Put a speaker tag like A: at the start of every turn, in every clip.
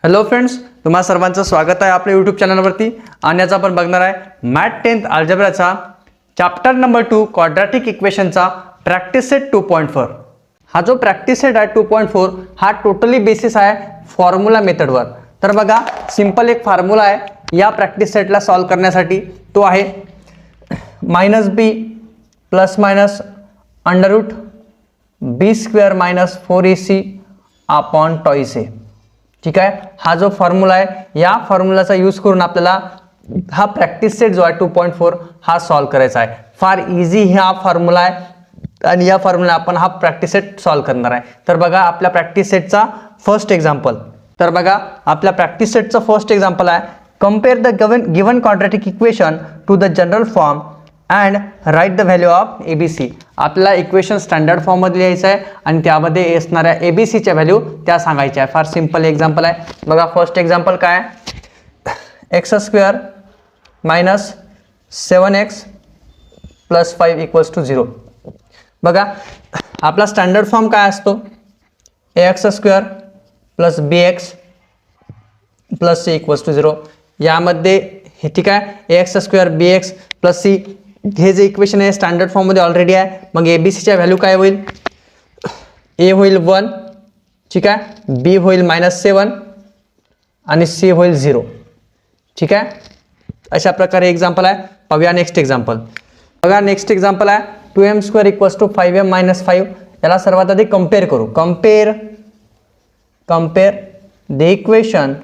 A: Hello friends, तुम्हा सर्वांचं स्वागत आहे आपल्या यूट्यूब चॅनलवरती. आणि आज आपण बघणार आहे मॅथ 10th अल्जेब्राचा चॅप्टर नंबर 2 क्वाड्रॅटिक इक्वेशनचा प्रॅक्टिस सेट 2.4. हा जो प्रॅक्टिस सेट आहे 2.4 हा टोटली बेसिस आहे फॉर्म्युला मेथडवर. तर बघा, सिंपल एक फॉर्म्युला आहे या प्रॅक्टिस सेटला सॉल्व करण्यासाठी. तो आहे -b plus minus under root b² minus 4ac upon twice a. ठीक आहे, हा जो फॉर्म्युला आहे या फॉर्म्युलाचा यूज करून आपल्याला हा प्रॅक्टिस सेट जो आहे 2.4 हा सॉल्व करायचा आहे. फार इझी हा फॉर्म्युला आहे आणि या फॉर्म्युला आपण हा प्रॅक्टिस सेट सॉल्व करणार आहे. तर बघा आपल्या प्रॅक्टिस सेटचा फर्स्ट एक्झाम्पल. तर बघा आपल्या प्रॅक्टिस सेटचं फर्स्ट एक्झाम्पल आहे compare the given quadratic equation two the general form and write the value of ABC. आपल्याला इक्वेशन स्टँडर्ड फॉर्ममध्ये लिहायचं आहे आणि त्यामध्ये असणाऱ्या ABCच्या व्हॅल्यू त्या सांगायच्या आहे. फार सिंपल एक्झाम्पल आहे. बघा फर्स्ट एक्झाम्पल काय आहे, x² minus 7x plus 5 equals to 0. बघा आपला स्टँडर्ड फॉर्म काय असतो, ax² plus bx plus c equals to 0. यामध्ये हे ठीक आहे, ax² bx प्लस c हे जे इक्वेशन आहे स्टँडर्ड फॉर्ममध्ये ऑलरेडी आहे. मग ABCच्या व्हॅल्यू काय होईल, a होईल 1, ठीक आहे, b होईल -7 आणि c होईल 0. ठीक आहे, अशा प्रकारे एक्झाम्पल आहे. पाहूया नेक्स्ट एक्झाम्पल. बघा नेक्स्ट एक्झाम्पल आहे 2m² equals to 5m minus 5. याला सर्वात आधी कम्पेअर करू. कम्पेअर द इक्वेशन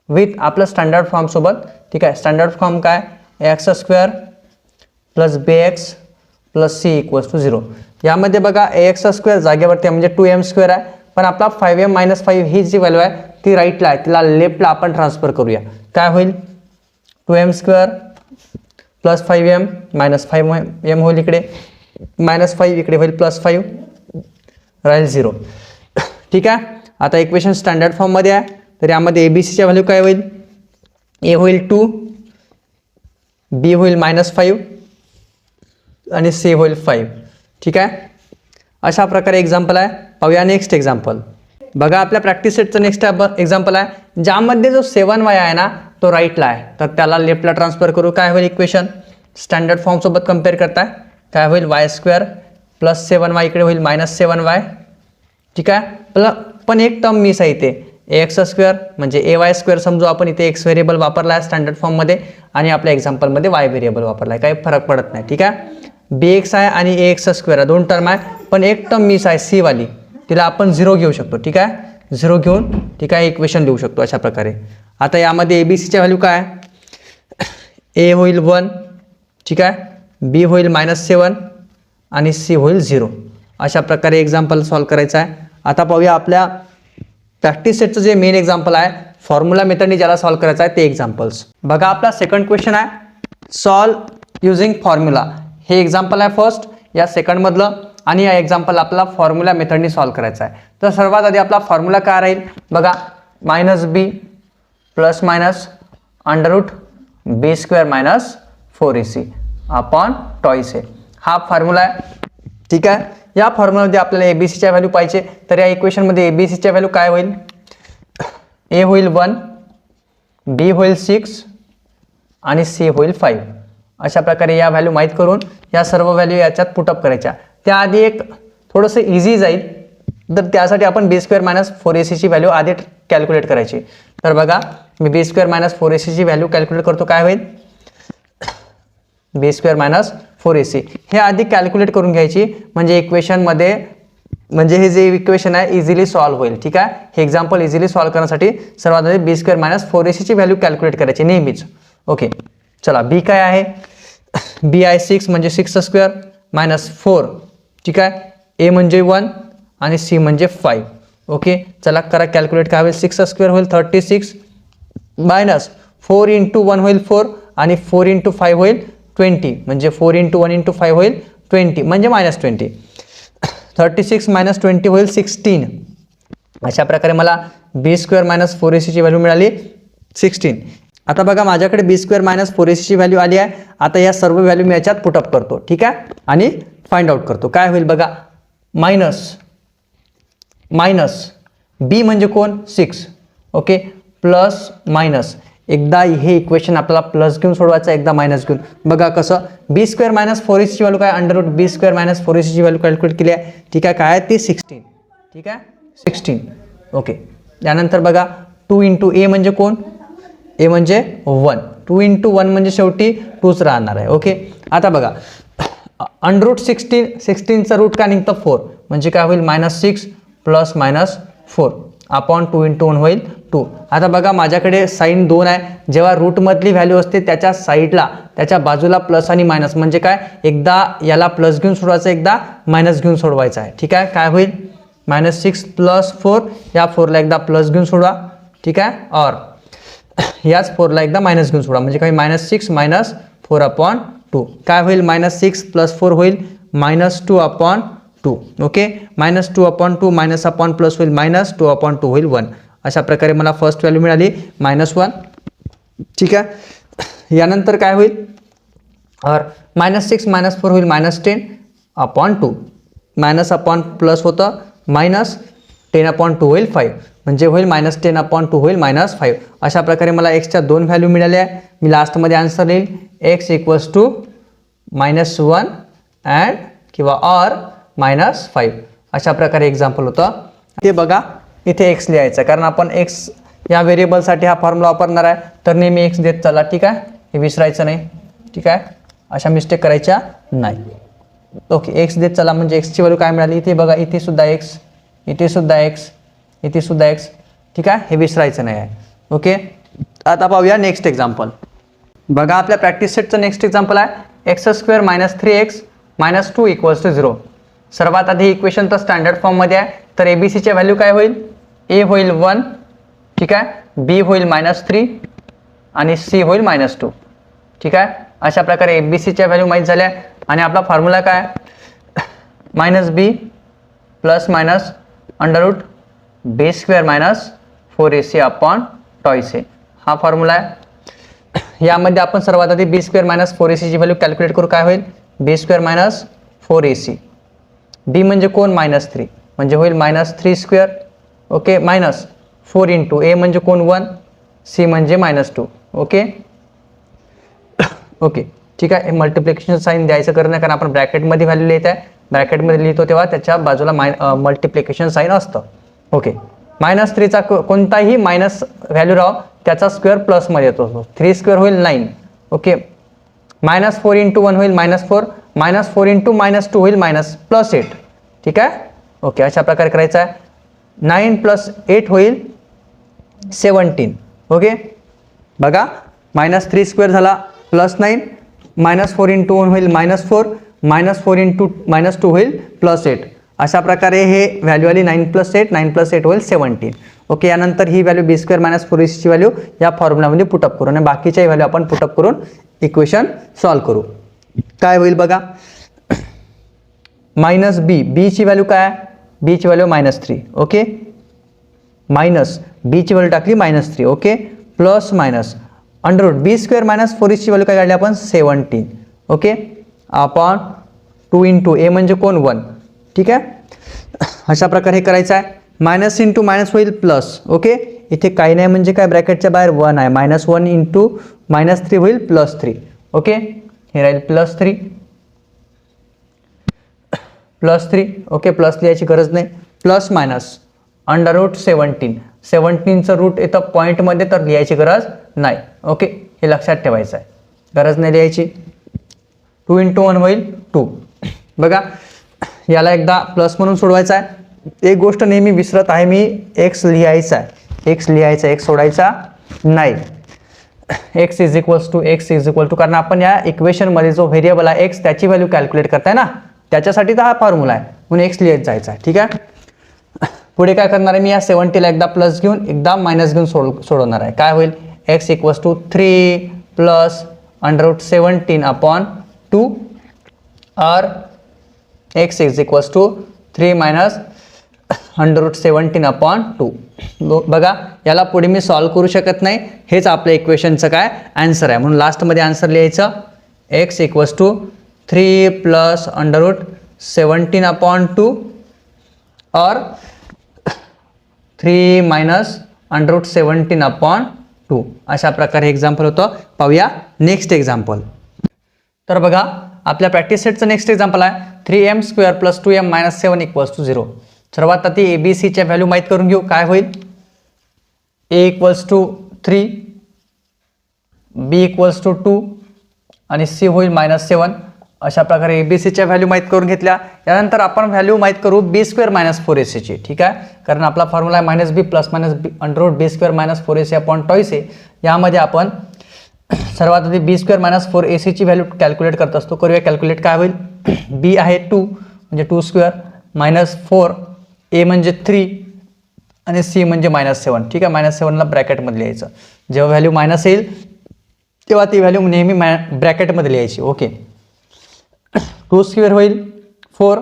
A: विथ आपलं स्टँडर्ड फॉर्म सोबत. ठीक आहे, स्टँडर्ड फॉर्म काय, ax² plus bx plus c equals to 0. यामध्ये बघा ax² जागेवरती म्हणजे 2m² आहे, पण आपला 5m मायनस 5 ही जी व्हॅल्यू आहे ती राईटला आहे, तिला लेफ्टला आपण ट्रान्सफर करूया. काय होईल, 2m² plus 5m minus 5m होईल इकडे, -5 इकडे होईल +5 राहील 0. ठीक आहे, आता इक्वेशन स्टँडर्ड फॉर्ममध्ये आहे. तर यामध्ये ABCच्या व्हॅल्यू काय होईल, a होईल 2, b होईल -5 आणि c होईल 5. ठीक आहे, अशा प्रकारे एक्झाम्पल आहे. पाहूया नेक्स्ट एक्झाम्पल. बघा आपल्या प्रॅक्टिस सेटचं नेक्स्ट एक्झाम्पल आहे ज्यामध्ये जो 7y आहे ना तो राईटला आहे, तर त्याला लेफ्टला ट्रान्सफर करू. काय होईल, इक्वेशन स्टँडर्ड फॉर्म सोबत कम्पेअर करताय. काय होईल, y² प्लस 7y इकडे होईल -7y. ठीक आहे, पण एक टर्म मिस आहे इथे, ax² म्हणजे ay² समजू आपण. इथे x व्हेरिएबल वापरला आहे स्टँडर्ड फॉर्ममध्ये आणि आपल्या एक्झाम्पलमध्ये y व्हेरिएबल वापरला आहे, काही फरक पडत नाही. ठीक आहे, bx आहे आणि ax² दोन टर्म आहे, पण एक टर्म मिस आहे c वाली, तिला आपण 0 घेऊ शकतो. ठीक आहे, 0 घेऊन ठीक आहे इक्वेशन लिहू शकतो अशा प्रकारे. आता यामध्ये ABCच्या व्हॅल्यू काय आहे, a होईल 1, ठीक आहे, b होईल -7 आणि c होईल 0. अशा प्रकारे एक्झाम्पल सॉल्व करायचं आहे. आता पाहूया आपल्या प्रॅक्टिस सेटचं जे मेन एक्झाम्पल आहे फॉर्म्युला मेथडने ज्याला सॉल्व करायचं आहे ते एक्झाम्पल्स. बघा आपला सेकंड क्वेश्चन आहे सॉल्व युझिंग फॉर्म्युला. हे एक्झाम्पल आहे फर्स्ट या सेकंडमधलं आणि या एक्झाम्पल आपल्याला फॉर्म्युला मेथडने सॉल्व करायचा आहे. तर सर्वात आधी आपला फॉर्म्युला काय राहील, बघा -b plus minus under root b² minus 4ac upon twice a. हा फॉर्म्युला आहे. ठीक आहे, या फॉर्म्युलामध्ये आपल्याला ABCच्या व्हॅल्यू पाहिजे. तर या इक्वेशनमध्ये ABCच्या व्हॅल्यू काय होईल, a होईल 1, b होईल 6 आणि c होईल 5. अशा प्रकारे या व्हॅल्यू माहीत करून या सर्व व्हॅल्यू याच्यात पुटअप करायच्या. त्याआधी एक थोडंसं इझी जाईल, तर त्यासाठी आपण b² मायनस 4ac ची व्हॅल्यू आधी कॅल्क्युलेट करायची. तर बघा मी b² मायनस 4ac ची व्हॅल्यू कॅल्क्युलेट करतो. काय होईल, b² मायनस 4ac हे आधी कॅल्क्युलेट करून घ्यायची, म्हणजे इक्वेशनमध्ये म्हणजे हे जे इक्वेशन आहे इझिली सॉल्व्ह होईल. ठीक आहे, हे एक्झाम्पल इझिली सॉल्व्ह करण्यासाठी सर्वात आधी b² मायनस 4ac ची व्हॅल्यू कॅल्क्युलेट करायची नेहमीच. ओके, चला b काय आहे, b आहे 6 म्हणजे 6² मायनस 4. ठीक आहे, a म्हणजे 1 आणि c म्हणजे 5. ओके, चला करा कॅल्क्युलेट. काय होईल, 6² होईल 36 मायनस 4 × 1 होईल 4 आणि 4 × 5 होईल 20 म्हणजे 4 × 1 × 5 होईल 20 म्हणजे -20. 36 मायनस 20 होईल 16. अशा प्रकारे मला b² मायनस 4ac ची व्हॅल्यू मिळाली 16. आता बघा माझ्याकडे b² मायनस 4ac ची व्हॅल्यू आली आहे. आता या सर्व व्हॅल्यू मी याच्यात पुटअप करतो. ठीक आहे, आणि फाइंड आउट करतो. काय होईल बघा, मायनस b म्हणजे कोण, 6 ओके, प्लस मायनस, एकदा हे इक्वेशन आपल्याला प्लस घेऊन सोडवायचं, एकदा मायनस घेऊन. बघा कसं, बी स्क्वेअर मायनस 4ac ची व्हॅल्यू काय, अंडर रूट बी स्क्वेअर मायनस 4ac ची व्हॅल्यू कॅल्क्युलेट केली आहे. ठीक आहे, काय आहे ती 16. ठीक आहे, 16. ओके, त्यानंतर बघा 2 इंटू ए म्हणजे कोण, ए म्हणजे 1. 2 इंटू 1 म्हणजे शेवटी 2च राहणार आहे. ओके, आता बघा अंडर रूट 16चा रूट काय निघतं 4, म्हणजे काय होईल -6 प्लस -4 अपॉन 2 इंटू 1 होईल 2. आता बघा माझ्याकडे साईन 2 आहे, जेव्हा रूटमधली व्हॅल्यू असते त्याच्या साईडला, त्याच्या बाजूला प्लस आणि मायनस, म्हणजे काय, एकदा याला प्लस घेऊन सोडवायचं, एकदा मायनस घेऊन सोडवायचं आहे. ठीक आहे, काय होईल -6 प्लस 4, या 4ला एकदा प्लस घेऊन सोडवा. ठीक आहे, और याच 4ला एकदा मायनस घेऊन सोडा, म्हणजे काय -6 -4 अपॉन 2. काय होईल -6 प्लस 4 होईल -2 upon 2. Okay, -2 upon 2 minus upon plus होईल -2 अपॉन 2 होईल 1. अशा प्रकारे मला फर्स्ट व्हॅल्यू मिळाली -1. ठीक आहे, यानंतर काय होईल, और -6 -4 होईल -10 अपॉन 2, मायनस अपॉन प्लस होतं -10 अपॉन 2 होईल 5, म्हणजे होईल -10 अपॉन 2 होईल -5. अशा प्रकारे मला एक्सच्या 2 व्हॅल्यू मिळाल्या आहे. मी लास्टमध्ये आन्सर लिहिल x इक्वल्स टू -1 अँड किंवा ऑर -5. अशा प्रकारे एक्झाम्पल होतं ते. बघा इथे x लिहायचं, कारण आपण x या व्हेरिएबलसाठी हा फॉर्म्युला वापरणार आहे, तर नेहमी x देत चला. ठीक आहे, हे विसरायचं नाही. ठीक आहे, अशा मिस्टेक करायच्या नाही. ओके, x देत चला, म्हणजे x ची व्हॅल्यू काय मिळाली, इथे बघा, इथे सुद्धा x, इथे सुद्धा x, इथे सुद्धा x. ठीक आहे, हे विसरायचं नाही आहे. ओके, आता पाहूया नेक्स्ट एक्झाम्पल. बघा आपल्या प्रॅक्टिस सेटचं नेक्स्ट एक्झाम्पल आहे x² - 3x - 2 = 0. सर्वात आधी इक्वेशन तर स्टँडर्ड फॉर्ममध्ये आहे, तर ABCच्या व्हॅल्यू काय होईल, a होईल 1, ठीक आहे, b होईल -3 आणि c होईल -2. ठीक आहे, अशा प्रकारे ABCच्या व्हॅल्यू माहीत झाल्या. आणि आपला फॉर्म्युला काय, -b plus minus under root b² - 4ac upon twice a, हा फॉर्म्युला आहे. यामध्ये आपण सर्वात आधी b² - 4ac ची व्हॅल्यू कॅल्क्युलेट करू. काय होईल, b² - 4ac, b म्हणजे कोण, -3, म्हणजे होईल -3². ओके, -4 इंटू a म्हणजे कोण 1, c म्हणजे -2. ओके ओके, ठीक आहे, मल्टिप्लिकेशन साईन द्यायचं करणं नाही, कारण आपण ब्रॅकेटमध्ये व्हॅल्यू लिहित आहे, ब्रॅकेटमध्ये लिहितो तेव्हा त्याच्या बाजूला मल्टिप्लिकेशन साईन असतं. ओके, -3चा कोणताही मायनस व्हॅल्यू राहो त्याचा स्क्वेअर प्लसमध्ये येतो, 3² होईल 9. ओके, -4 इंटू 1 होईल -4, -4 इंटू -2 होईल +8. ठीक आहे, ओके, अशा प्रकारे करायचं आहे. 9 + 8 होईल 17. ओके, बघा -3² झाला +9, -4 इंटू 1 होईल -4, -4 इंटू -2 होईल +8. अशा प्रकारे हे व्हॅल्यू आली 9 + 8, 9 + 8 होईल 17. ओके, यानंतर ही व्हॅल्यू b² - 4ac ची व्हॅल्यू या फॉर्म्युलामध्ये पुटअप करू आणि बाकीच्याही व्हॅल्यू आपण पुटअप करून इक्वेशन सॉल्व्ह करू. काय होईल बघा, -b ची व्हॅल्यू काय, b ची व्हॅल्यू -3. ओके, मायनस b ची व्हॅल्यू टाकली -3. Okay, plus minus under root b² - 4ac ची व्हॅल्यू काय काढली आपण 17. ओके, अपॉन 2 इंटू a म्हणजे कोण 1. ठीक आहे, अशा प्रकारे हे करायचं आहे. मायनस इंटू मायनस होईल प्लस. ओके, इथे काही नाही म्हणजे काय, ब्रॅकेटच्या बाहेर 1 आहे, -1 इंटू -3 होईल +3. ओके, हे राहील +3. ओके, प्लस लिहायची गरज नाही. प्लस मायनस अंडर रूट 17चं रूट येतं पॉईंटमध्ये, तर लिहायची गरज नाही. ओके, हे लक्षात ठेवायचं आहे, गरज नाही लिहायची. 2 इंटू 1 होईल 2. बघा याला एकदा प्लस म्हणून सोडवायचं आहे. एक गोष्ट नेहमी विसरत आहे मी, x लिहायचा आहे, x सोडायचा नाही. x इज इक्वल टू कारण आपण या इक्वेशनमध्ये जो व्हेरिएबल आहे x त्याची व्हॅल्यू कॅल्क्युलेट करताय ना, त्याच्यासाठी तर हा फॉर्म्युला आहे, म्हणून x लिहित जायचा आहे. ठीक आहे, पुढे काय करणार आहे मी, या 70ला एकदा प्लस घेऊन एकदा मायनस घेऊन सोडवणार आहे. काय होईल, x = 3 plus under root 17 upon 2 और x = 3 minus under root 17 upon 2. बघा याला पुढे मी सॉल्व्ह करू शकत नाही, हेच आपल्या इक्वेशनचं काय आन्सर आहे, म्हणून लास्टमध्ये आन्सर लिहायचं x = 3 plus under root 17 upon 2 और 3 मायनस √17/2 अशा प्रकारे एक्झाम्पल होतं. पाहूया नेक्स्ट एक्झाम्पल. तर बघा आपल्या प्रॅक्टिस सेटचं नेक्स्ट एक्झाम्पल आहे 3m² + 2m - 7 = 0. सर्वात आधी ABCच्या व्हॅल्यू माहीत करून घेऊ. काय होईल? A = 3, B = 2 आणि C होईल -7. अशा प्रकारे ABCच्या व्हॅल्यू माहीत करून घेतल्या. यानंतर आपण व्हॅल्यू माहीत करू B² - 4AC ची. ठीक आहे, कारण आपला फॉर्म्युला आहे -b + -b² - 4AC/2AC. यामध्ये आपण सर्वात आधी B² - 4AC ची व्हॅल्यू कॅल्क्युलेट करत असतो. करूया कॅल्क्युलेट. काय होईल? B आहे 2 म्हणजे 2² -4 A म्हणजे 3 आणि C म्हणजे -7. ठीक आहे, -7ला ब्रॅकेटमध्ये लिहायचं. जेव्हा व्हॅल्यू मायनस येईल तेव्हा ती व्हॅल्यू नेहमी ब्रॅकेटमध्ये लिहायची. ओके, 2² होईल 4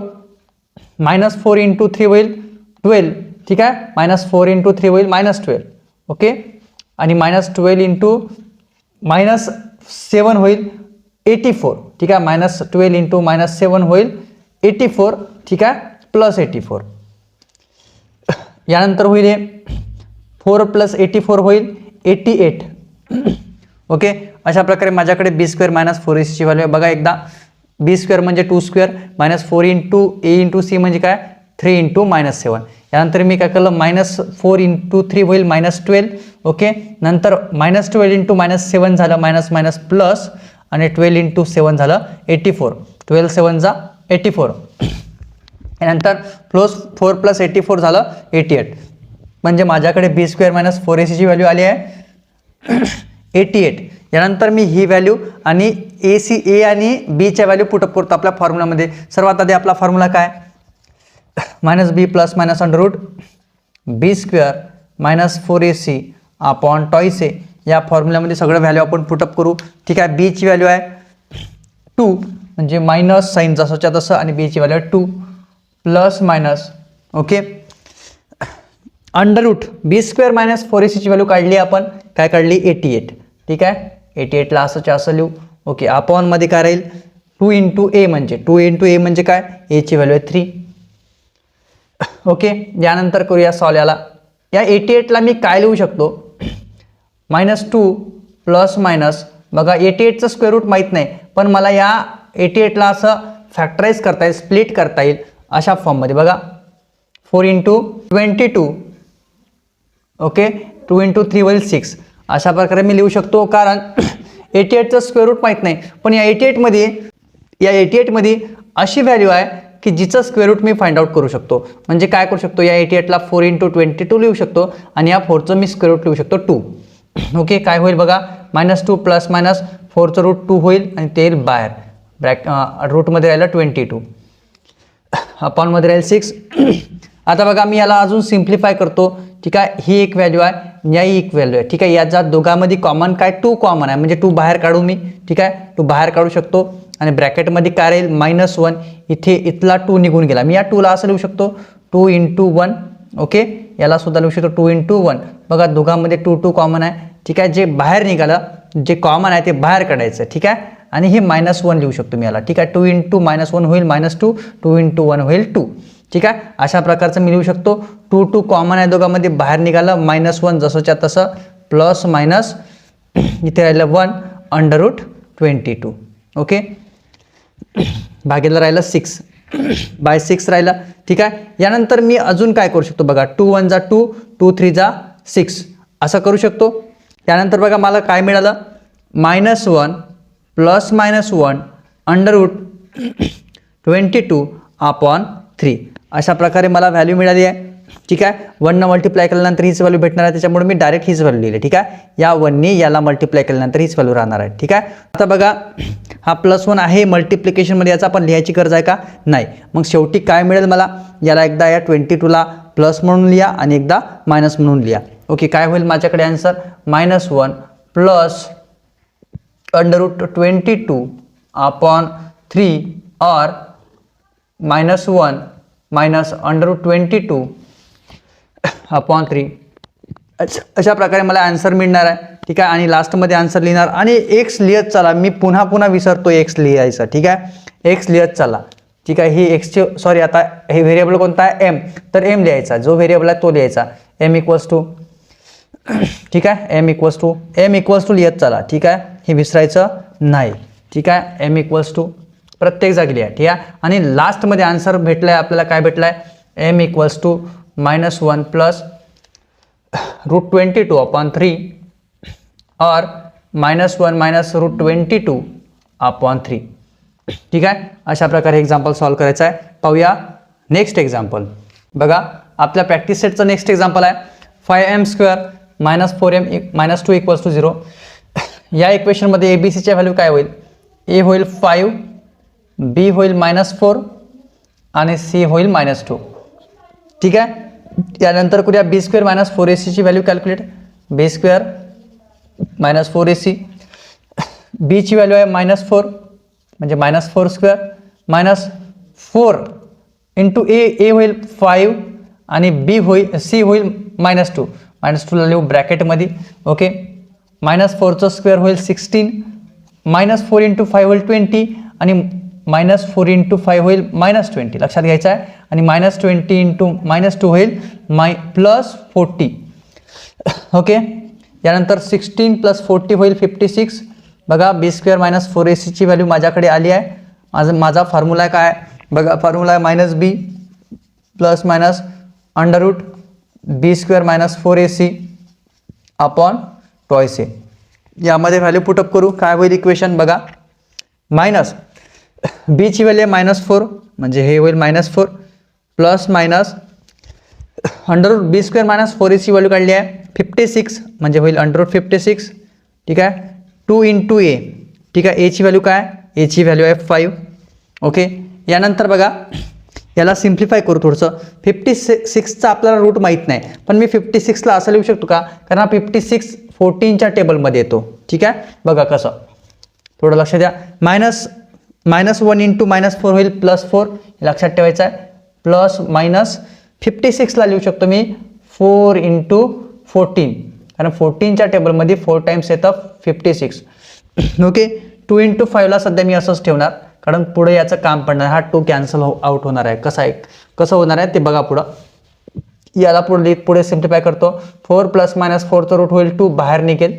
A: -4 × 3 होईल 12. ठीक आहे, -4 × 3 होईल -12. ओके, आणि -12 × -7 होईल 84. ठीक आहे, -12 × -7 होईल 84. ठीक आहे, +84. यानंतर होईल हे 4 + 84 होईल 88. ओके, अशा प्रकारे माझ्याकडे B² - 4AC ची व्हॅल्यू आहे. बघा एकदा, B² म्हणजे 2² -4 × A × C म्हणजे काय? 3 × -7. यानंतर मी काय केलं? -4 × 3 होईल -12. ओके, नंतर -12 × -7 झालं मायनस प्लस आणि 12 × 7 झालं 84. 12 7 जा 84. यानंतर +4 + 84 झालं 88. म्हणजे माझ्याकडे B² - 4AC ची व्हॅल्यू आली आहे 88. यानंतर मी ही व्हॅल्यू आणि A आणि Bच्या व्हॅल्यू पुटअप करतो आपल्या फॉर्म्युलामध्ये. सर्वात आधी आपला फॉर्म्युला काय? -b + -√B² - 4AC/2AC. या फॉर्म्युल्यामध्ये सगळं व्हॅल्यू आपण पुटअप करू. ठीक आहे, B ची व्हॅल्यू आहे 2 म्हणजे मायनस साईन जसंच्या तसं, आणि B ची व्हॅल्यू आहे 2 +-. ओके, √B² - 4AC ची व्हॅल्यू काढली आपण. काय काढली? 88. ठीक आहे, 88ला असंच्या असं लिहू. ओके, अपॉन मध्ये काय राहील? 2 × A म्हणजे 2 × A म्हणजे काय? A ची व्हॅल्यू आहे 3. ओके, यानंतर करूया सॉल्व याला. या 88ला मी काय लिहू शकतो? -2 +-. बघा 88चं स्क्वेअर रूट माहीत नाही, पण मला या 88ला असं फॅक्टराईज करता येईल, स्प्लिट करता येईल अशा फॉर्ममध्ये. बघा 4 × 22. ओके, 2 × 3 होईल 6. अशा प्रकारे मी लिहू शकतो, कारण 88चं स्क्वेअर रूट माहीत नाही. पण या 88मध्ये अशी व्हॅल्यू आहे की जिचं स्क्वेअर रूट मी फाइंड आउट करू शकतो. म्हणजे काय करू शकतो? या 88ला 4 × 22 लिहू शकतो आणि या 4चं मी स्क्वेअर रूट लिहू शकतो 2. ओके, काय होईल बघा? -2 +- 4चं रूट 2 होईल आणि ते येईल बाहेर. रूटमध्ये राहिलं 22. अपॉनमध्ये राहील 6. आता बघा मी याला अजून सिम्प्लिफाय करतो. ठीक आहे, ही एक व्हॅल्यू आहे, याही एक व्हॅल्यू आहे. ठीक आहे, याचा दोघांमध्ये कॉमन काय? 2 कॉमन आहे, म्हणजे 2 बाहेर काढू मी. ठीक आहे, 2 बाहेर काढू शकतो आणि ब्रॅकेटमध्ये काय राहील? -1. इथला 2 निघून गेला. मी या 2ला असं लिहू शकतो 2 × 1. ओके, याला सुद्धा लिहू शकतो 2 × 1. बघा दोघांमध्ये 2 कॉमन आहे. ठीक आहे, जे बाहेर निघालं, जे कॉमन आहे ते बाहेर काढायचं. ठीक आहे, आणि हे -1 लिहू शकतो मी याला. ठीक आहे, 2 × -1 होईल -2, 2 × 1 होईल 2. ठीक आहे, अशा प्रकारचं मी लिहू शकतो. 2 कॉमन आहे दोघांमध्ये, बाहेर निघालं -1 जसंच्या तसं, +- इथे राहिलं 1 √22. ओके, भागेला राहिलं 6/6 राहिलं. ठीक आहे, यानंतर मी अजून काय करू शकतो? बघा 2 1 जा 2, 2 3 जा 6 असं करू शकतो. त्यानंतर बघा मला काय मिळालं? -1 +-1 √22/3 अशा प्रकारे मला व्हॅल्यू मिळाली आहे. ठीक आहे, 1 मल्टिप्लाय केल्यानंतर हीच व्हॅल्यू भेटणार आहे, त्याच्यामुळे मी डायरेक्ट हीच व्हॅल्यू लिहिली. ठीक आहे, या 1 याला मल्टिप्लाय केल्यानंतर हीच व्हॅल्यू राहणार आहे. ठीक आहे, आता बघा हा +1 आहे मल्टिप्लिकेशनमध्ये, याचा आपण लिहायची गरज आहे का? नाही. मग शेवटी काय मिळेल मला? याला एकदा या 22ला प्लस म्हणून लिहा आणि एकदा मायनस म्हणून लिहा. ओके, काय होईल माझ्याकडे आन्सर? -1 +√22/3 or -1 -√22/3. अशा प्रकारे मला आन्सर मिळणार आहे. ठीक आहे, आणि लास्टमध्ये आन्सर लिहिणार आणि एक्स लिहत चला. मी पुन्हा विसरतो एक्स लिहायचं. ठीक आहे, एक्स लिहत चला. ठीक आहे, ही एक्सचे सॉरी, आता हे व्हेरिएबल कोणता आहे? एम. तर एम लिहायचा, जो व्हेरिएबल आहे तो लिहायचा. m = ठीक आहे, एम इक्वल्स टू लिहित चला. ठीक आहे, हे विसरायचं नाही. ठीक आहे, एम इक्वल्स टू प्रत्येक जागी लिहा. ठीक आहे, आणि लास्टमध्ये आन्सर भेटला आहे आपल्याला. काय भेटला आहे? एम इक्वल्स टू -1 प्लस √22/3 और -1 मायनस √22/3. ठीक आहे, अशा प्रकारे एक्झाम्पल सॉल्व करायचं आहे. पाहूया नेक्स्ट एक्झाम्पल. बघा आपल्या प्रॅक्टिस सेटचं नेक्स्ट एक्झाम्पल आहे 5m² -4m -2 = 0. या इक्वेशनमध्ये ए बी सीच्या व्हॅल्यू काय होईल? ए होईल 5, बी होईल -4 आणि सी होईल -2. ठीक आहे, यानंतर करूया b² - 4ac ची value calculate. b² - 4ac, b ची व्हॅल्यू आहे -4 म्हणजे -4² -4 इंटू ए होईल 5 आणि बी होईल सी होईल -2. -2ला लिहू ब्रॅकेटमध्ये. ओके, -4चं स्क्वेअर होईल 16, -4 × 5 होईल 20 आणि -4 × 5 होईल -20. लक्षात घ्यायचं आहे. आणि -20 × -2 होईल +40. ओके, यानंतर 16 + 40 होईल 56. बघा b² - 4ac ची व्हॅल्यू माझ्याकडे आली आहे. माझा फॉर्म्युला काय? बघा फॉर्म्युला आहे -b ± √b² - 4ac upon toys ए. यामध्ये व्हॅल्यू पुटअप करू. काय होईल इक्वेशन? बघा मायनस बी ची व्हॅल्यू आहे -4 म्हणजे हे होईल -4 plus minus √b² - 4ac value काढली आहे 56 म्हणजे होईल √56. ठीक आहे, 2 × a. ठीक आहे, ए ची व्हॅल्यू काय? ए ची व्हॅल्यू आहे 5. ओके, यानंतर बघा याला सिम्प्लिफाय करू थोडंसं. 56चा आपल्याला रूट माहीत नाही, पण मी 56ला असं लिहू शकतो का? कारण हा 56 14च्या टेबलमध्ये येतो. ठीक आहे, बघा कसं, थोडं लक्ष द्या. -1 × -4 होईल +4. लक्षात ठेवायचं आहे. प्लस मायनस 56ला लिहू शकतो मी 4 × 14 कारण 14च्या टेबलमध्ये 4 टाइम्स येतं 56. ओके, 2 × 5ला सध्या मी असंच ठेवणार कारण पुढे याचं काम पडणार. हा 2 कॅन्सल आउट होणार आहे. कसं होणार आहे ते बघा पुढं. याला पुढे सिम्प्लिफाय करतो. 4 + -4चं रूट होईल 2, बाहेर निघेल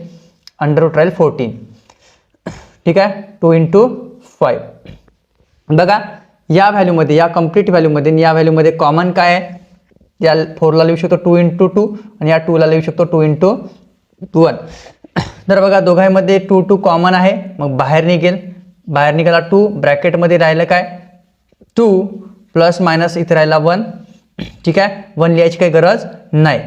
A: √ राहील 14. ठीक आहे, 2 × 5. बघा या व्हॅल्यूमध्ये, या कम्प्लीट व्हॅल्यूमध्ये या व्हॅल्यूमध्ये कॉमन काय आहे? या 4ला लिहू शकतो 2 × 2 आणि या 2ला लिहू शकतो 2 × 1. तर बघा दोघांमध्ये 2 2 कॉमन आहे, मग बाहेर निघाला 2. ब्रॅकेटमध्ये राहिलं काय? 2 प्लस मायनस इथे राहिला 1. ठीक आहे, 1 लिहायची काही गरज नाही.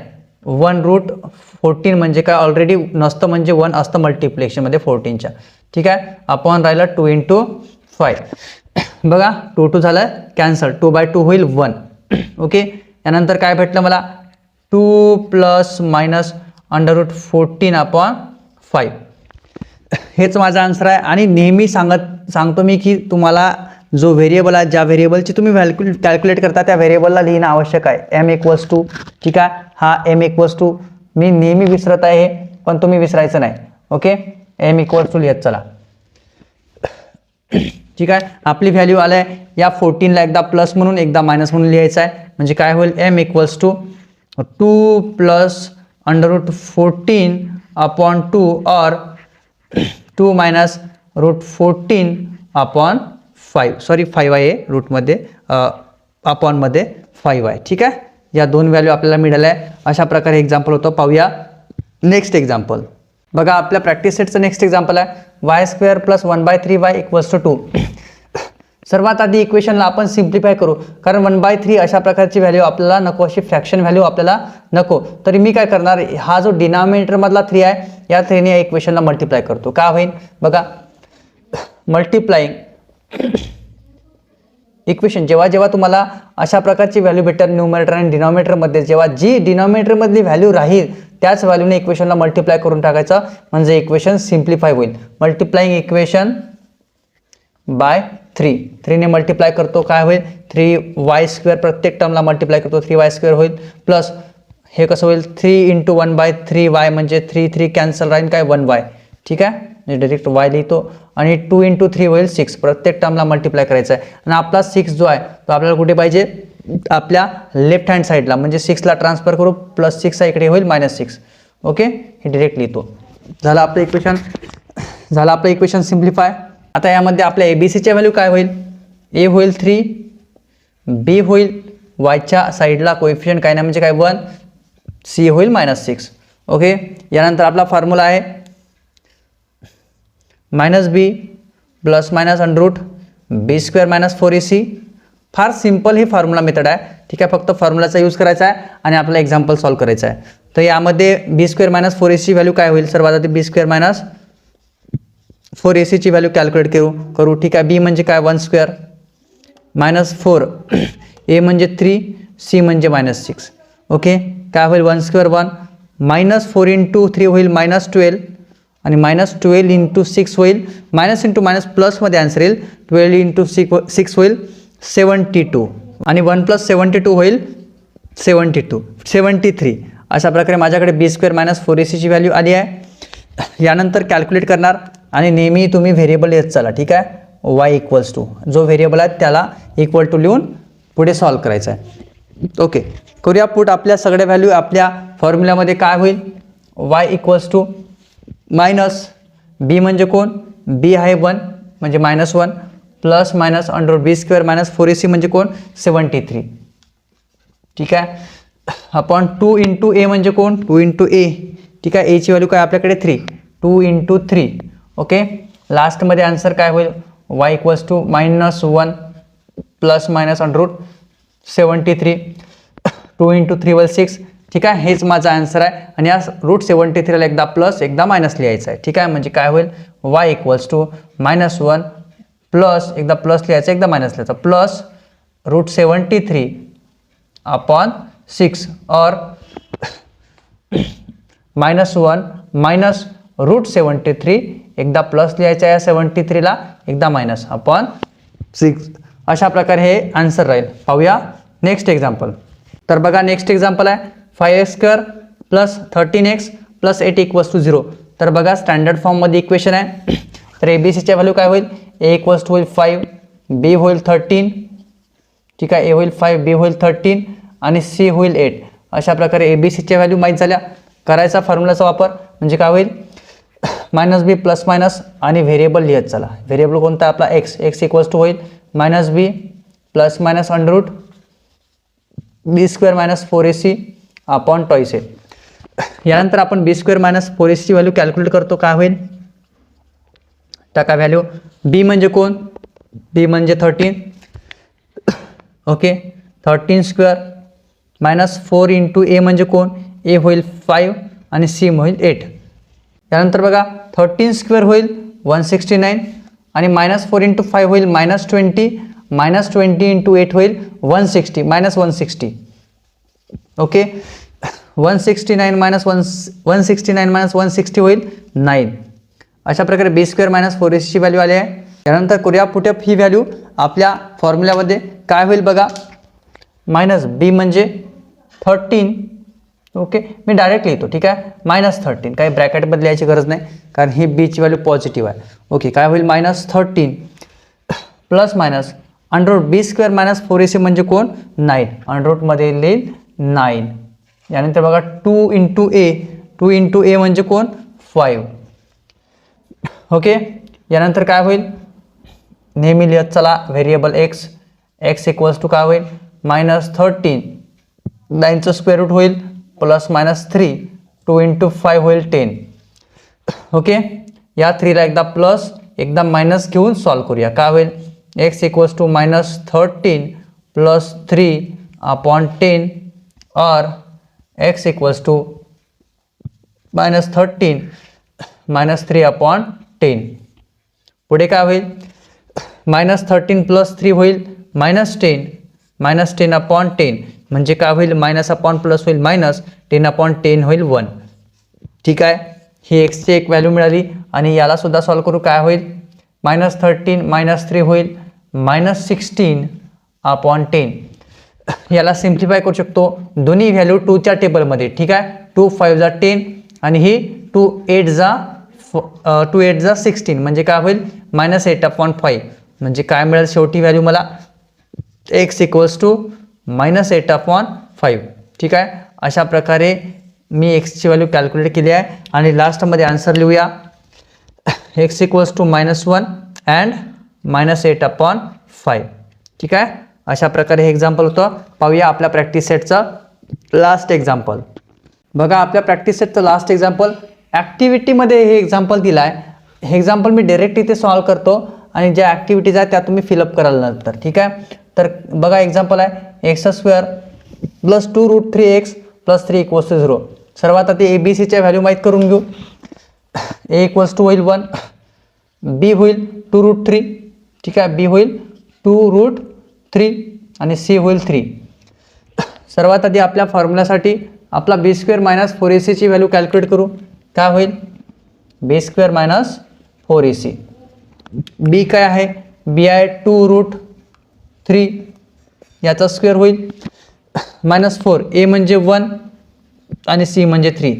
A: 1 √14 म्हणजे काय? ऑलरेडी नसतं म्हणजे 1 असतं मल्टिप्लिकेशनमध्ये 14च्या. ठीक आहे, अपॉन राहिला 2 × 5. बघा 2 2 झालं कॅन्सल, 2/2 होईल 1. ओके, यानंतर काय भेटलं मला? 2 + -√14/5. हेच माझा आन्सर आहे. आणि नेहमी सांगतो मी की तुम्हाला जो व्हेरिएबल आहे, ज्या व्हेरिएबलची तुम्ही व्हॅल्यू कॅल्क्युलेट करता त्या व्हेरिएबलला लिहिणं आवश्यक आहे. m = ठीक आहे, हा m = मी नेहमी विसरत आहे हे, पण तुम्ही विसरायचं नाही. ओके, m = लिहत चला. ठीक आहे, आपली व्हॅल्यू आली आहे. या 14ला एकदा प्लस म्हणून एकदा मायनस म्हणून लिहायचं आहे. म्हणजे काय होईल? m = 2 + √14/2 और 2 - √14/5. सॉरी 5 आहे रूटमध्ये, अपॉनमध्ये 5 आहे. ठीक आहे, या दोन व्हॅल्यू आपल्याला मिळाल्या आहे. अशा प्रकारे एक्झाम्पल होतं. पाहूया नेक्स्ट एक्झाम्पल. बघा आपल्या प्रॅक्टिस सेटचं नेक्स्ट एक्झाम्पल आहे y² + 1/3y = 2. सर्वात आधी इक्वेशनला आपण सिम्प्लिफाय करू, कारण 1/3 अशा प्रकारची व्हॅल्यू आपल्याला नको, अशी फ्रॅक्शन व्हॅल्यू आपल्याला नको. तरी मी काय करणार, हा जो डिनॉमिनेटरमधला 3 आहे या 3ने या इक्वेशनला मल्टिप्लाय करतो. का होईल? बघा मल्टिप्लाइंग इक्वेशन जेव्हा तुम्हाला अशा प्रकारची व्हॅल्यू भेटतात न्यूमरेटर आणि डिनॉमिनेटरमध्ये, जेव्हा जी डिनॉमिनेटरमधली व्हॅल्यू राहील त्याच व्हॅल्यूने इक्वेशनला मल्टिप्लाय करून टाकायचं, म्हणजे इक्वेशन सिम्प्लिफाय होईल. मल्टिप्लाइंग इक्वेशन बाय 3 ने मल्टिप्लाय करतो. काय होईल? 3y² प्रत्येक टर्मला मल्टिप्लाय करतो 3y² होईल. प्लस हे कसं होईल? 3 × 1/3y म्हणजे 3 3 कॅन्सल राहील काय? 1y. ठीक आहे, म्हणजे डायरेक्ट y लिहितो. आणि 2 × 3 होईल 6. प्रत्येक टर्मला मल्टिप्लाय करायचं आहे. आणि आपला 6 जो आहे तो आपल्याला कुठे पाहिजे? आपल्या लेफ्ट हँड साईडला, म्हणजे 6ला ट्रान्सफर करू. +6 इकडे होईल -6. ओके, हे डिरेक्ट लिहितो. झालं आपलं इक्वेशन सिम्प्लिफाय. आता यामध्ये आपल्या ABCच्या व्हॅल्यू काय होईल? ए होईल 3, बी होईल वायच्या साईडला कोएफिशियंट काय नाही म्हणजे काय 1, सी होईल -6. ओके, यानंतर आपला फॉर्म्युला आहे -b plus minus under root b² - 4ac. फार सिंपल ही फॉर्म्युला मेथड आहे. ठीक आहे, फक्त फॉर्म्युलाचा यूज करायचा आहे आणि आपल्याला एक्झाम्पल सॉल्व्ह करायचं आहे. तर यामध्ये b² - 4ac व्हॅल्यू काय होईल? सर्वात आधी b² - 4ac ची व्हॅल्यू कॅल्क्युलेट करू. ठीक आहे, b म्हणजे काय 1² -4, a म्हणजे 3, c म्हणजे -6. ओके, काय होईल 1² 1, -4 × 3 होईल -12 आणि -12 × 6 होईल मायनस इंटू मायनस प्लसमध्ये आन्सर येईल. 12 × 6 होईल 72 आणि 1 + 72 होईल 73. अशा प्रकारे माझ्याकडे b² - 4ac ची व्हॅल्यू आली आहे. यानंतर कॅल्क्युलेट करणार आणि नेहमी तुम्ही व्हेरिएबल येत चला. ठीक आहे, y = जो व्हेरिएबल आहे त्याला इक्वल टू लिहून पुढे सॉल्व्ह करायचं आहे. ओके, करूया पुट. आपल्या सगळ्या व्हॅल्यू आपल्या फॉर्म्युल्यामध्ये काय होईल? y - b म्हणजे कोण? b आहे 1 म्हणजे -1 plus minus under b² - 4ac म्हणजे कोण? 73. ठीक आहे, अपॉन 2 × a म्हणजे कोण? 2 × a. ठीक आहे, a ची व्हॅल्यू काय आपल्याकडे 3, 2 × 3. ओके, लास्टमध्ये आन्सर काय होईल? y - 1 plus minus under root 73. 2 × 3 = 6. ठीक आहे, हेच माझा आन्सर आहे आणि या √73 ला एकदा प्लस एकदा मायनस लिहायचं आहे. ठीक आहे, म्हणजे काय होईल? y - 1 प्लस एकदा प्लस लिहायचं एकदा मायनस लिहायचं प्लस √73 अपॉन 6 और -1 मायनस √73 एकदा प्लस लिहायचं आहे 73 ला एकदा मायनस अपॉन 6. अशा प्रकारे हे आन्सर राहील. पाहूया नेक्स्ट एक्झाम्पल. तर बघा नेक्स्ट एक्झाम्पल आहे 5x² + 13x + 8 = 0. तर बघा स्टँडर्ड फॉर्ममध्ये इक्वेशन आहे. तर ABCच्या व्हॅल्यू काय होईल? a होईल 5, b होईल 13. ठीक आहे, a होईल 5, b होईल 13 आणि c होईल 8. अशा प्रकारे ABCच्या व्हॅल्यू माहीत झाल्या. करायचा फॉर्म्युलाचा वापर म्हणजे काय होईल? -b प्लस मायनस आणि व्हेरिएबल लिहत चला. व्हेरिएबल कोणता आपला x होईल -b plus minus under root b² - 4ac upon toys आहे. यानंतर आपण b² - 4ac ची व्हॅल्यू कॅल्क्युलेट करतो. काय होईल? टाका व्हॅल्यू. b म्हणजे कोण? b म्हणजे 13. ओके, 13² -4 × a म्हणजे कोण? a होईल 5 आणि c होईल 8. यानंतर बघा 13² होईल 169 आणि -4 × 5 होईल -20, -20 × 8 होईल 160 -160. ओके, 169 - 160 होईल 9. अशा प्रकारे b² - 4ac ची व्हॅल्यू आली आहे. यानंतर करूया पुटअप ही व्हॅल्यू आपल्या फॉर्म्युल्यामध्ये. काय होईल बघा? -b म्हणजे 13. ओके, मी डायरेक्ट लिहितो. ठीक आहे, -13 काही ब्रॅकेट बदलायची गरज नाही कारण ही b ची व्हॅल्यू पॉझिटिव्ह आहे. ओके, काय होईल? -13 plus minus under root b² - 4ac म्हणजे कोण? 9. अंडरूटमध्ये येईल 9. यानंतर बघा 2 × a म्हणजे कोण? 5. ओके, यानंतर काय होईल? नेहमी लिहत चला व्हेरिएबल x = काय होईल? -13 9चं स्क्वेअर रूट होईल +-3 2 × 5 होईल 10. ओके, या 3 ला एकदा प्लस एकदा मायनस घेऊन सॉल्व्ह करूया. काय होईल? x = -13 + 3 अपॉन 10 और x = -13 - 3 अपॉन 10. पुढे काय होईल? -13 + 3 होईल -10 -10 अपॉन 10 म्हणजे काय होईल? मायनस अपॉन प्लस होईल मायनस 10 अपॉन 10 होईल 1. ठीक आहे, ही x ची एक व्हॅल्यू मिळाली आणि याला सुद्धा सॉल्व्ह करू. काय होईल? -13 - 3 होईल -16 अपॉन 10. याला सिम्प्लिफाय करू शकतो. दोन्ही व्हॅल्यू 2च्या टेबलमध्ये. ठीक आहे, 2 5 = 10 आणि ही 2 8 = 16 म्हणजे काय होईल? -8 अपॉन 5 म्हणजे काय मिळेल शेवटी व्हॅल्यू मला? x = -8 upon 5. ठीक आहे, अशा प्रकारे मी एक्सची व्हॅल्यू कॅल्क्युलेट केली आहे आणि लास्टमध्ये आन्सर लिहूया x इक्वल्स टू -1 अँड -8/5. ठीक आहे, अशा प्रकारे हे एक्झाम्पल होतं. पाहूया आपल्या प्रॅक्टिस सेटचं लास्ट एक्झाम्पल. बघा आपल्या प्रॅक्टिस सेटचं लास्ट एक्झाम्पल ॲक्टिव्हिटीमध्ये हे एक्झाम्पल दिलं आहे. हे एक्झाम्पल मी डायरेक्ट इथे सॉल्व करतो आणि ज्या ॲक्टिव्हिटीज आहेत त्या तुम्ही फिलअप कराल नंतर. ठीक आहे, तर बघा एक्झाम्पल आहे x² + 2√3x + 3 = 0. सर्वात आधी ABCच्या व्हॅल्यू माहीत करून घेऊ. A इक्वल्स टू होईल 1, B होईल 2√3. ठीक आहे, B होईल 2√3 आणि C होईल 3. सर्वात आधी आपल्या फॉर्म्युलासाठी आपला B² - 4AC ची व्हॅल्यू कॅल्क्युलेट करू. काय होईल B² - 4AC. B काय आहे, B आहे 2√3, याचा स्क्वेअर होईल -4. A म्हणजे 1 आणि C म्हणजे 3.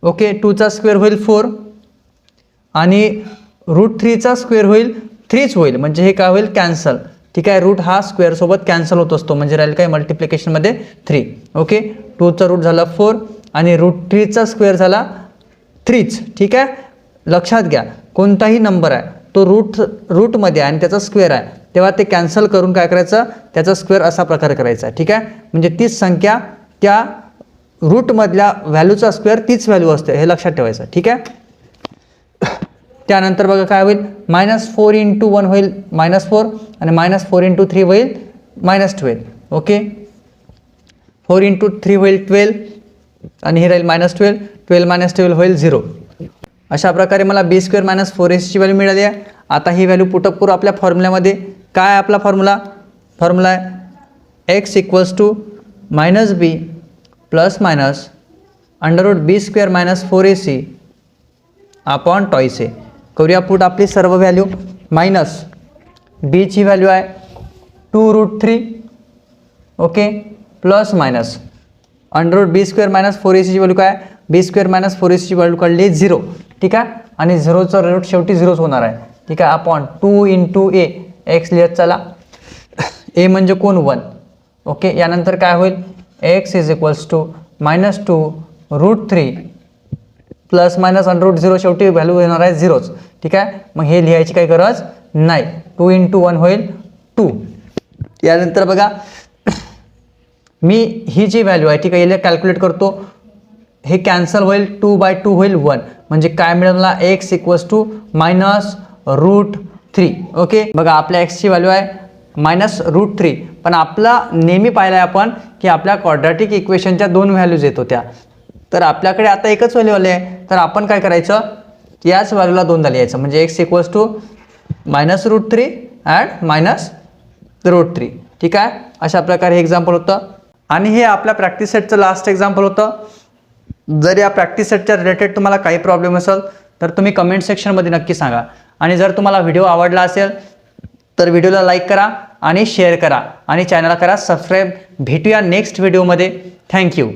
A: ओके, 2चा स्क्वेअर होईल 4 आणि √3चा स्क्वेअर होईल 3च होईल, म्हणजे हे काय होईल कॅन्सल. ठीक आहे, रूट हा स्क्वेअर सोबत कॅन्सल होत असतो, म्हणजे राहील काय मल्टिप्लिकेशनमध्ये 3. ओके, 2चा रूट झाला 4 आणि √3चा स्क्वेअर झाला 3च. ठीक आहे, लक्षात घ्या कोणताही नंबर आहे तो रूटमध्ये आहे आणि त्याचा स्क्वेअर आहे तेव्हा ते कॅन्सल करून काय करायचं, त्याचा स्क्वेअर असा प्रकारे करायचा. ठीक आहे, म्हणजे तीच संख्या त्या रूटमधल्या व्हॅल्यूचा स्क्वेअर तीच व्हॅल्यू असते, हे लक्षात ठेवायचं. ठीक आहे, त्यानंतर बघा काय होईल -4 × 1 होईल -4 आणि -4 × 3 होईल -12. ओके, 4 × 3 होईल 12 आणि हे राहील -12. 12 - 12 होईल 0. अशा प्रकारे मला B² - 4AC ची व्हॅल्यू मिळाली आहे. आता ही व्हॅल्यू पुटअप करू आपल्या फॉर्म्युल्यामध्ये. काय आपला फॉर्म्युला आहे x equals to -b + √B² - 4AC upon twice a. करूया पुट आपली सर्व व्हॅल्यू. -b ची व्हॅल्यू आहे 2√3. Okay, plus minus √B² - 4AC ची व्हॅल्यू काय, B² - 4AC ची व्हॅल्यू काढली 0. ठीक आहे, आणि 0चा रूट शेवटी 0च होणार आहे. ठीक आहे, अपॉन 2 × a x लिहत चला. a म्हणजे कोण 1. ओके, यानंतर काय होईल x equals to -2√3 plus minus √0 शेवटी व्हॅल्यू येणार आहे 0च. ठीक आहे, मग हे लिहायची काही गरज नाही. 2 × 1 होईल 2. यानंतर बघा मी ही जी व्हॅल्यू आहे ठीक आहे याला कॅल्क्युलेट करतो. हे कॅन्सल होईल 2/2 होईल 1, म्हणजे काय मिळेल मला x इक्वल्स टू -√3. ओके, बघा आपल्या x ची व्हॅल्यू आहे -√3, पण आपला नेहमी पाहिलं आहे आपण की आपल्या क्वाड्रॅटिक इक्वेशनच्या 2 व्हॅल्यूज येत होत्या. तर आपल्याकडे आता एकच व्हॅल्यू आली आहे, तर आपण काय करायचं याच व्हॅल्यूला 2दा लिहायचं, म्हणजे x इक्वल्स टू -√3 अँड -√3. ठीक आहे, अशा प्रकारे हे एक्झाम्पल होतं आणि हे आपल्या प्रॅक्टिस सेटचं लास्ट एक्झाम्पल होतं. जर या प्रॅक्टिस सेटच्या रिलेटेड तुम्हाला काही प्रॉब्लेम असेल तर तुम्ही कमेंट सेक्शनमध्ये नक्की सांगा. आणि जर तुम्हाला व्हिडिओ आवडला असेल तर व्हिडिओला लाईक करा आणि शेअर करा आणि चॅनलला करा सबस्क्राईब. भेटूया नेक्स्ट व्हिडिओमध्ये. थँक्यू.